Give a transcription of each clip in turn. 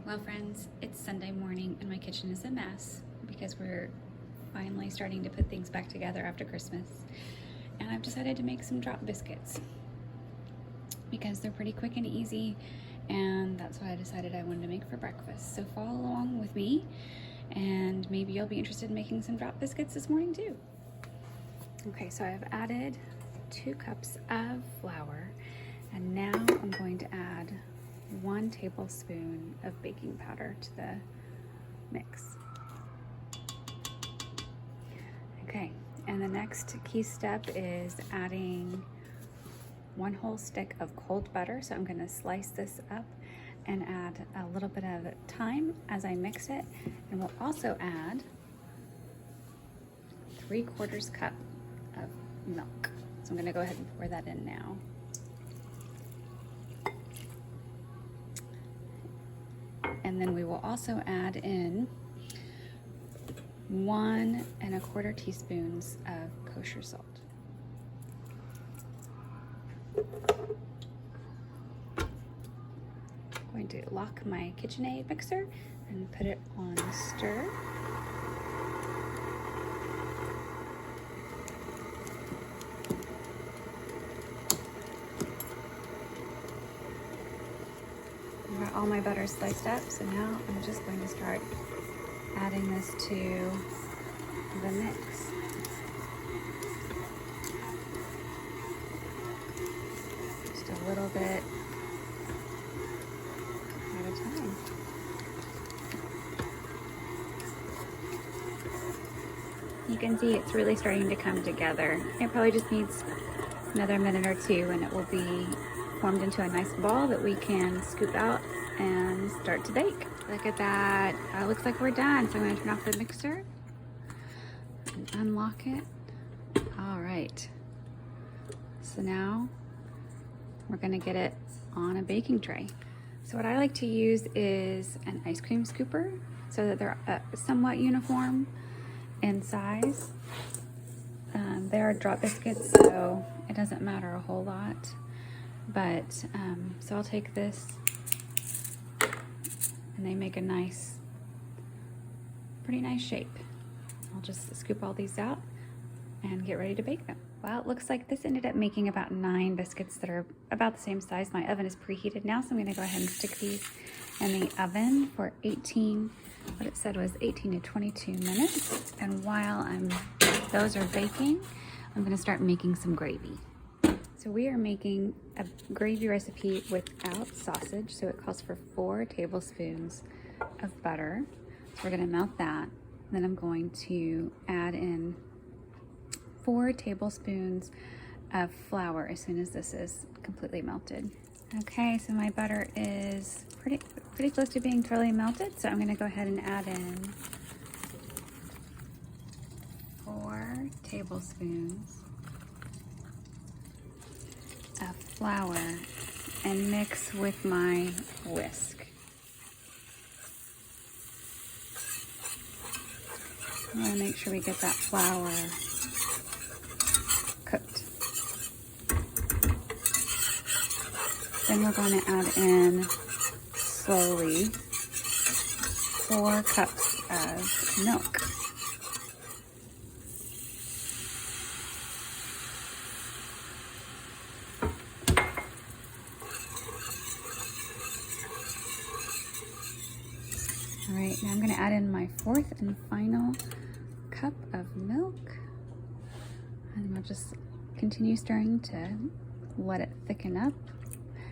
Well, friends, it's Sunday morning and my kitchen is a mess because we're finally starting to put things back together after Christmas. And I've decided to make some drop biscuits because they're pretty quick and easy, and that's what I decided I wanted to make for breakfast. So follow along with me and maybe you'll be interested in making some drop biscuits this morning too. Okay, so I've added 2 cups of flour, and now I'm going to add 1 tablespoon of baking powder to the mix. Okay, and the next key step is adding 1 whole stick of cold butter. So I'm going to slice this up and add a little bit of thyme as I mix it, and we'll also add 3/4 cup of milk. So I'm going to go ahead and pour that in now. And then we will also add in 1 1/4 teaspoons of kosher salt. I'm going to lock my KitchenAid mixer and put it on stir. I've got all my butter sliced up, so now I'm just going to start adding this to the mix. Just a little bit at a time. You can see it's really starting to come together. It probably just needs another minute or 2 and it will be formed into a nice ball that we can scoop out and start to bake. Look at that. Looks like we're done. So I'm going to turn off the mixer and unlock it. All right. So now we're going to get it on a baking tray. So what I like to use is an ice cream scooper so that they're somewhat uniform in size. They are drop biscuits, so it doesn't matter a whole lot. But so I'll take this, and they make a nice, pretty nice shape. I'll just scoop all these out and get ready to bake them. Well, it looks like this ended up making about 9 biscuits that are about the same size. My oven is preheated now, so I'm gonna go ahead and stick these in the oven for 18, what it said was 18 to 22 minutes. And while those are baking, I'm gonna start making some gravy. So we are making a gravy recipe without sausage, so it calls for 4 tablespoons of butter. So we're gonna melt that. Then I'm going to add in 4 tablespoons of flour as soon as this is completely melted. Okay, so my butter is pretty close to being totally melted, so I'm gonna go ahead and add in 4 tablespoons of flour and mix with my whisk. I want to make sure we get that flour cooked. Then we're going to add in slowly 4 cups of milk. All right, now I'm going to add in my 4th and final cup of milk, and we'll just continue stirring to let it thicken up.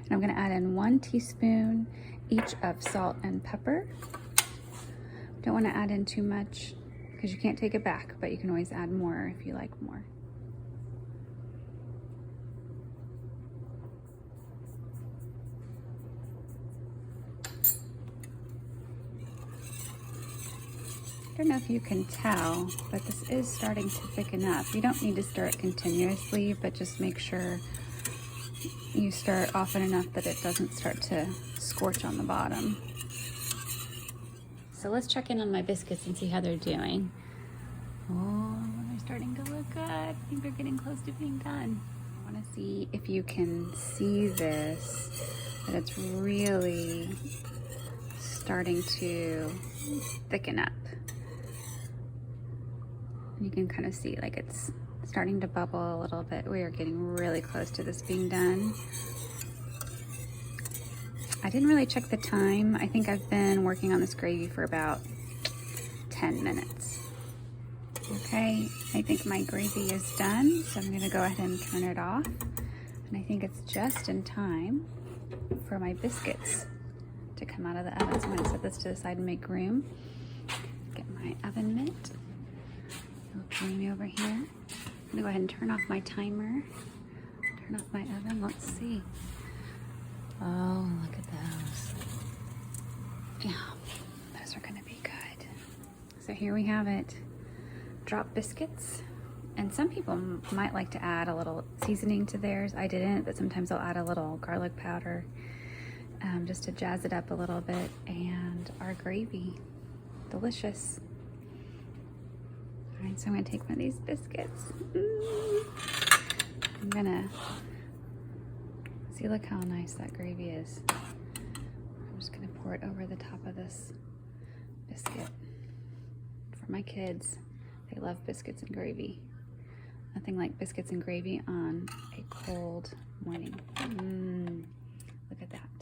And I'm going to add in 1 teaspoon each of salt and pepper. Don't want to add in too much because you can't take it back, but you can always add more if you like more. I don't know if you can tell, but this is starting to thicken up. You don't need to stir it continuously, but just make sure you stir it often enough that it doesn't start to scorch on the bottom. So let's check in on my biscuits and see how they're doing. Oh, they're starting to look good. I think they're getting close to being done. I want to see if you can see this, that it's really starting to thicken up. You can kind of see like it's starting to bubble a little bit. We are getting really close to this being done. I didn't really check the time. I think I've been working on this gravy for about 10 minutes. Okay, I think my gravy is done, so I'm gonna go ahead and turn it off. And I think it's just in time for my biscuits to come out of the oven. So I'm gonna set this to the side and make room. Get my oven mitt. Little creamy over here. I'm gonna go ahead and turn off my timer. Turn off my oven, let's see. Oh, look at those. Yeah, those are gonna be good. So here we have it. Drop biscuits. And some people might like to add a little seasoning to theirs. I didn't, but sometimes I'll add a little garlic powder just to jazz it up a little bit. And our gravy, delicious. All right, so I'm gonna take one of these biscuits. I'm gonna, see, look how nice that gravy is. I'm just gonna pour it over the top of this biscuit. For my kids, they love biscuits and gravy. Nothing like biscuits and gravy on a cold morning. Look at that.